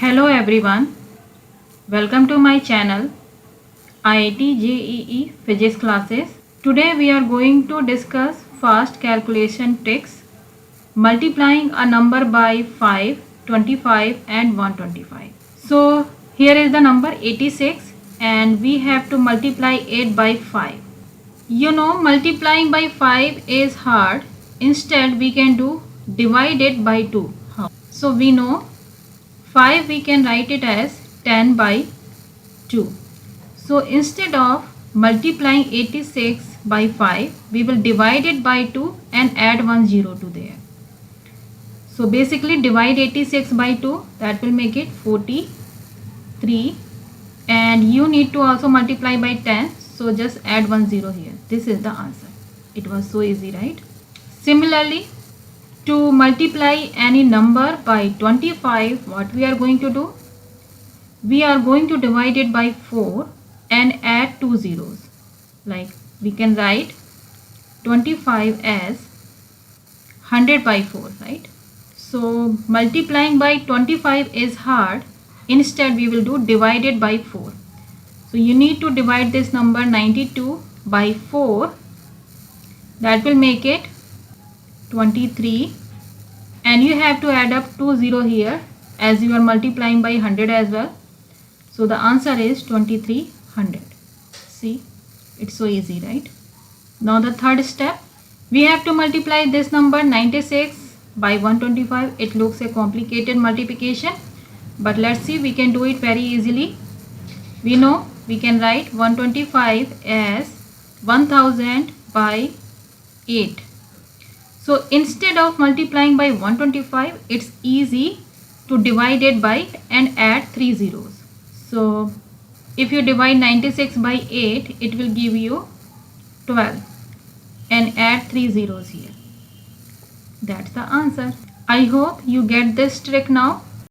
Hello everyone, welcome to my channel IIT-JEE Physics classes. Today we are going to discuss fast calculation tricks multiplying a number by 5, 25 and 125. So here is the number 86 and we have to multiply it by 5. You know multiplying by 5 is hard. Instead we can do divide it by 2. So we know 5 we can write it as 10 by 2. So instead of multiplying 86 by 5, we will divide it by 2 and add 1 0 to there. So basically divide 86 by 2, that will make it 43, and you need to also multiply by 10, so just add 1 0 here. This is the answer. It was so easy, right? Similarly, to multiply any number by 25, what we are going to do? We are going to divide it by 4 and add 2 zeros. Like we can write 25 as 100 by 4, right? So multiplying by 25 is hard. Instead we will do divided by 4. So you need to divide this number 92 by 4. That will make it 23, and you have to add up 2 0 here as you are multiplying by 100 as well. So the answer is 2300. See, it's so easy, right? Now the third step, we have to multiply this number 96 by 125. It looks a complicated multiplication, but let's see, we can do it very easily. We know we can write 125 as 1000 by 8. So instead of multiplying by 125, it's easy to divide it by and add 3 zeros. So if you divide 96 by 8, it will give you 12 and add 3 zeros here. That's the answer. I hope you get this trick now.